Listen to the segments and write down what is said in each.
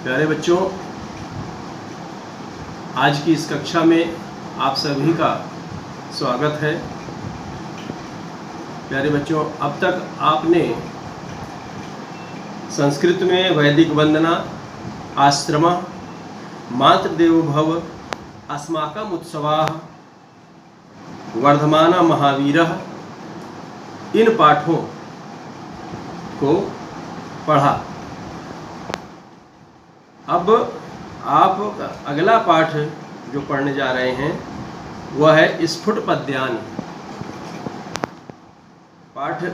प्यारे बच्चों, आज की इस कक्षा में आप सभी का स्वागत है। प्यारे बच्चों, अब तक आपने संस्कृत में वैदिक वंदना, आश्रमा, मातृदेवो भव, अस्माकम उत्सवाः, वर्धमाना महावीरः, इन पाठों को पढ़ा। अब आप अगला पाठ जो पढ़ने जा रहे हैं वह है स्फुट पद्यानि। पाठ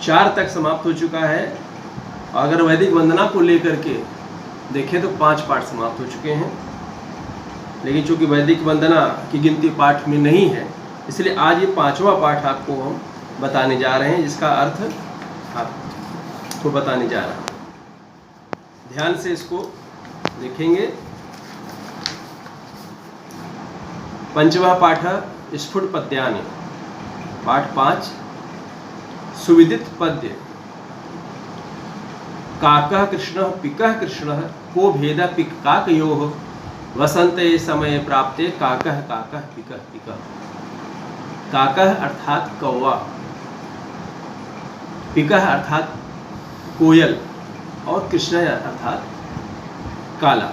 4 तक समाप्त हो चुका है। अगर वैदिक वंदना को लेकर के देखें तो 5 पाठ समाप्त हो चुके हैं, लेकिन चूंकि वैदिक वंदना की गिनती पाठ में नहीं है, इसलिए आज ये 5वां पाठ आपको हम बताने जा रहे हैं, जिसका अर्थ आपको बताने जा रहा हूँ। ध्यान से इसको देखेंगे। 5वां पाठ स्फुट पद्यानि, पाठ 5, सुविदित पद्य। काकः कृष्णः पिकः कृष्णः को भेद पिक काकयोः, वसंते समय प्राप्ते काकः काकः पिकः पिकः। काकः अर्थात कौवा, पिकः अर्थात कोयल और कृष्ण अर्थात काला।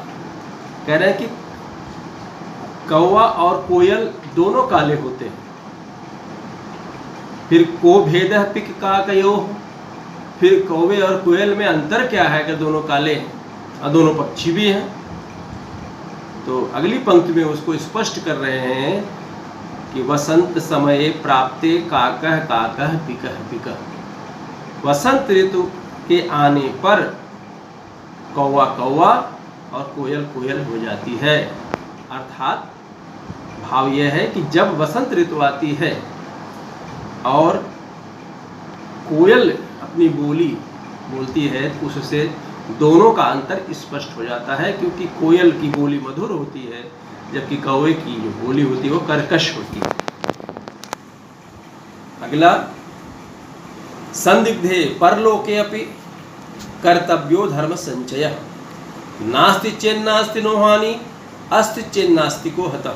कह रहे हैं कि कौवा और कोयल दोनों काले होते हैं। फिर को भेदः पिक काकयोः, फिर कौवे और कोयल में अंतर क्या है कि दोनों काले हैं और दोनों पक्षी भी हैं। तो अगली पंक्ति में उसको स्पष्ट कर रहे हैं कि वसंत समय प्राप्ते काकः काकः पिकः पिकः। वसंत ऋतु के आने पर कौवा कौवा और कोयल कोयल हो जाती है। अर्थात भाव यह है कि जब वसंत ऋतु आती है और कोयल अपनी बोली बोलती है तो उससे दोनों का अंतर स्पष्ट हो जाता है, क्योंकि कोयल की बोली मधुर होती है जबकि कौवे की जो बोली होती है वो कर्कश होती है। अगला, संदिग्धे परलोके अपि कर्तव्यो धर्म संचयः, नास्ति चेन्नास्ति नो हानि, अस्ति चेन्नास्ति को हतः।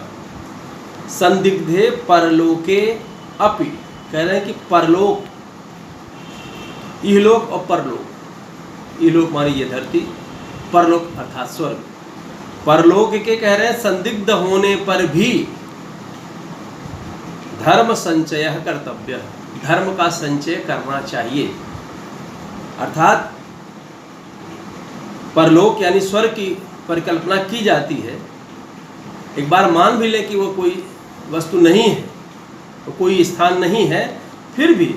संदिग्धे परलोके अपि, कह रहे हैं कि परलोक, इहलोक और परलोक। इहलोक मानी ये धरती, परलोक अर्थात स्वर्ग। परलोक के कह रहे हैं संदिग्ध होने पर भी धर्म संचय कर्तव्य, धर्म का संचय करना चाहिए। अर्थात परलोक यानी स्वर्ग की परिकल्पना की जाती है। एक बार मान भी ले कि वो कोई वस्तु नहीं है, तो कोई स्थान नहीं है, फिर भी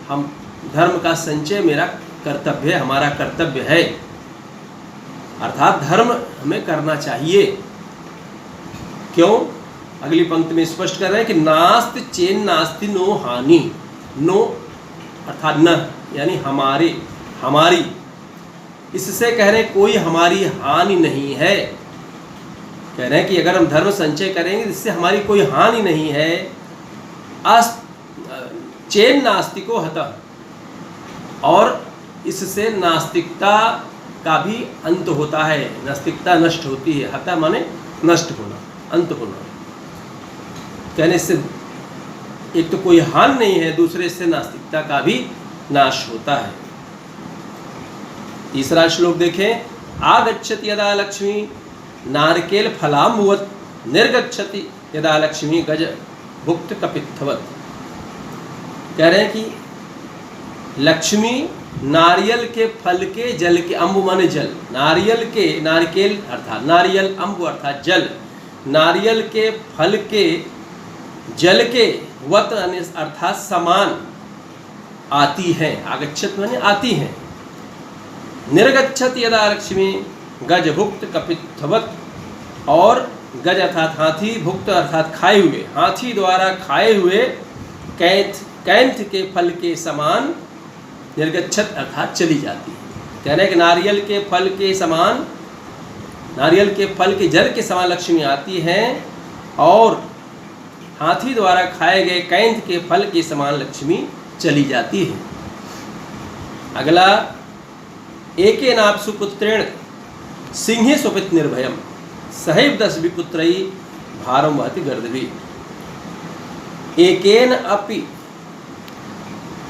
हम धर्म का संचय मेरा कर्तव्य है, हमारा कर्तव्य है। अर्थात धर्म हमें करना चाहिए। क्यों? अगली पंक्ति में स्पष्ट कर रहे हैं कि नास्ति चेन नास्ति नो हानि। नो अर्थात न, यानी हमारे, हमारी, इससे कह रहे हैं कोई हमारी हानि नहीं है। कह रहे हैं कि अगर हम धर्म संचय करेंगे इससे हमारी कोई हानि नहीं है। चेन नास्तिको हतः, और इससे नास्तिकता का भी अंत होता है, नास्तिकता नष्ट होती है। हतः माने नष्ट होना, अंत होना। कहने से एक तो कोई हानि नहीं है, दूसरे से नास्तिकता का भी नाश होता है। तीसरा श्लोक देखें। आगच्छति यदा लक्ष्मी नारकेल फलाम्बुवत्, निर्गच्छति यदा लक्ष्मी गज भुक्त कपित्थवत्। कह रहे हैं कि लक्ष्मी नारियल के फल के जल के, अम्बु माने जल, नारियल के, नारिकेल अर्थात नारियल, अम्बु अर्थात जल, नारियल के फल के जल के वत अर्थात समान आती हैं। आगच्छत माने आती हैं। निर्गच्छत यदा लक्ष्मी गज भुक्त कपित्थवत्, और गज अर्थात हाथी, भुक्त अर्थात खाए हुए, हाथी द्वारा खाए हुए कैंथ के फल के समान निर्गच्छत अर्थात चली जाती है। कह रहे हैं कि नारियल के फल के समान, नारियल के फल के जल के समान लक्ष्मी आती हैं, और हाथी द्वारा खाए गए कैंथ के फल के समान लक्ष्मी चली जाती है। अगला, एकेनाप्सु पुत्रेण सिंहे स्वपित निर्भयम सहैव दशभि पुत्रैः भारम वहति गर्दभि। एकेन अपि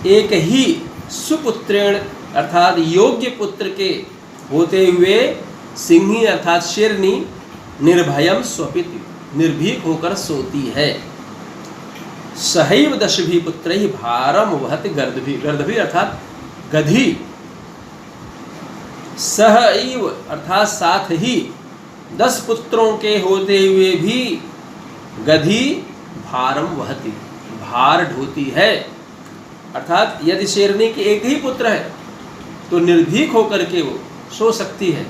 एक ही सुपुत्रेण अर्थात योग्य पुत्र के होते हुए सिंही अर्थात शेरनी निर्भयम स्वपित निर्भीक होकर सोती है। सहैव दशभि पुत्रैः भारम वहति गर्दभि गर्दभि अर्थात गधी सहैव अर्थात साथ ही 10 पुत्रों के होते हुए भी गधी भारम वहति भार ढोती है। अर्थात यदि शेरनी के एक ही पुत्र है तो निर्भीक होकर के वो सो सकती है,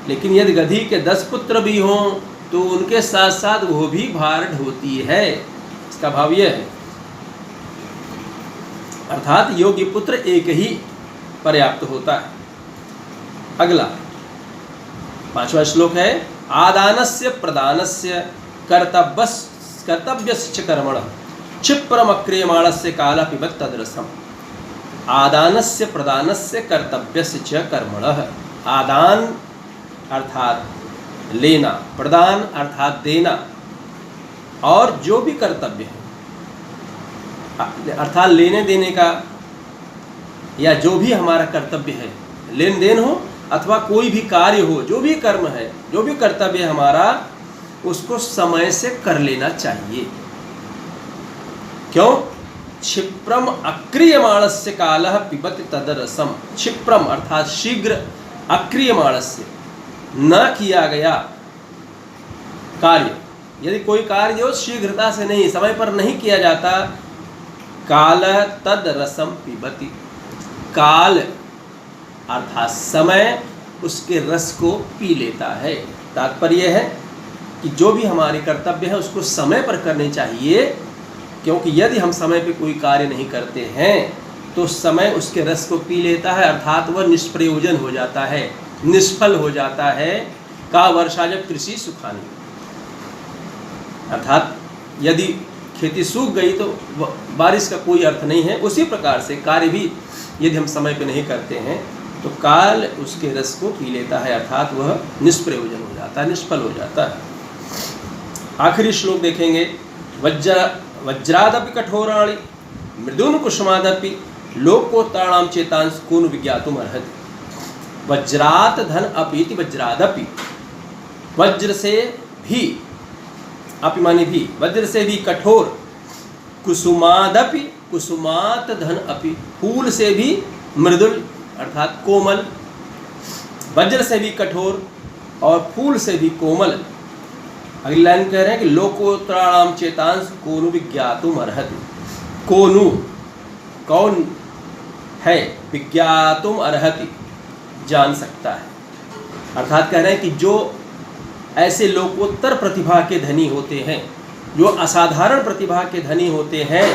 लेकिन यदि गधी के 10 पुत्र भी हों तो उनके साथ साथ वो भी भार ढोती है। इसका भाव यह है अर्थात योग्य पुत्र एक ही पर्याप्त होता है। अगला 5वां श्लोक है आदानस्य प्रदानस्य कर्तव्यस्य कर्मणः क्षिप्रमक्रियमाणस्य कालः पिबत् तद्रसम्। आदानस्य प्रदानस्य कर्तव्यस्य च कर्मणः। आदान अर्थात लेना, प्रदान अर्थात देना, और जो भी कर्तव्य है अर्थात लेने देने का या जो भी हमारा कर्तव्य है, लेन देन हो अथवा कोई भी कार्य हो, जो भी कर्म है, जो भी कर्तव्य है हमारा, उसको समय से कर लेना चाहिए। क्यों? क्षिप्रम अक्रियमाणस्य कालः पिबति तदरसम। क्षिप्रम अर्थात शीघ्र, अक्रियमाणस्य न किया गया कार्य, यदि कोई कार्य हो शीघ्रता से नहीं, समय पर नहीं किया जाता, काल तद रसम पिबति। काल अर्थात समय उसके रस को पी लेता है। तात्पर्य है कि जो भी हमारे कर्तव्य है उसको समय पर करने चाहिए, क्योंकि यदि हम समय पे कोई कार्य नहीं करते हैं तो समय उसके रस को पी लेता है, अर्थात वह निष्प्रयोजन हो जाता है, निष्फल हो जाता है। का वर्षा जब कृषि सुखानी, अर्थात यदि खेती सूख गई तो बारिश का कोई अर्थ नहीं है। उसी प्रकार से कार्य भी यदि हम समय पे नहीं करते हैं तो काल उसके रस को पी लेता है, अर्थात वह निष्प्रयोजन हो जाता है, निष्फल हो जाता है। आखिरी श्लोक देखेंगे वज्रादपि कठोराणि मृदून कुसुमादपि लोकोत्तराणां चेतांस कून विज्ञातुम अर्हति। वज्रात धन अपीति वज्रादपि, वज्र से भी, अपि माने भी, वज्र से भी कठोर, कुसुमादपि कुसुमात धन अपि, फूल से भी मृदुल अर्थात कोमल, वज्र से भी कठोर और फूल से भी कोमल। अगली लाइन कह रहे हैं कि लोकोत्तराणां चेतांस कोनु विज्ञातुम अर्हति। कोनु कौन है, विज्ञातुम अर्हति जान सकता है। अर्थात कह रहे हैं कि जो ऐसे लोकोत्तर प्रतिभा के धनी होते हैं, जो असाधारण प्रतिभा के धनी होते हैं,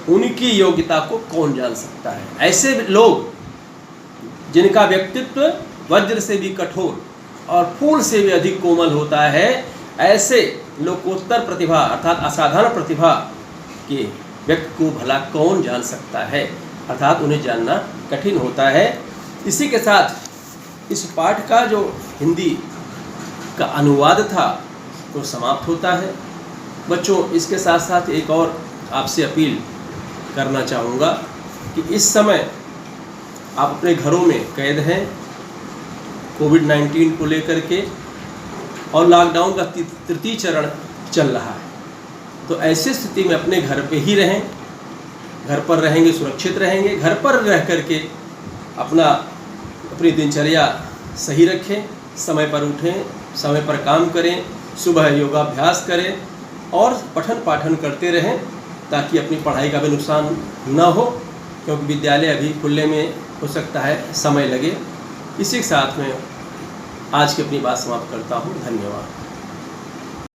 उनकी योग्यता को कौन जान सकता है। ऐसे लोग जिनका व्यक्तित्व वज्र से भी कठोर और फूल से भी अधिक कोमल होता है, ऐसे लोकोत्तर प्रतिभा अर्थात असाधारण प्रतिभा के व्यक्ति को भला कौन जान सकता है, अर्थात उन्हें जानना कठिन होता है। इसी के साथ इस पाठ का जो हिंदी का अनुवाद था वो समाप्त होता है। बच्चों, इसके साथ साथ एक और आपसे अपील करना चाहूँगा कि इस समय आप अपने घरों में कैद हैं कोविड-19 को लेकर के, और लॉकडाउन का तृतीय चरण चल रहा है। तो ऐसी स्थिति में अपने घर पे ही रहें, घर पर रहेंगे सुरक्षित रहेंगे। घर पर रह करके अपनी दिनचर्या सही रखें, समय पर उठें, समय पर काम करें, सुबह योगाभ्यास करें और पठन पाठन करते रहें, ताकि अपनी पढ़ाई का भी नुकसान न हो, क्योंकि विद्यालय अभी खुलने में हो सकता है समय लगे। इसी के साथ में आज की अपनी बात समाप्त करता हूँ। धन्यवाद।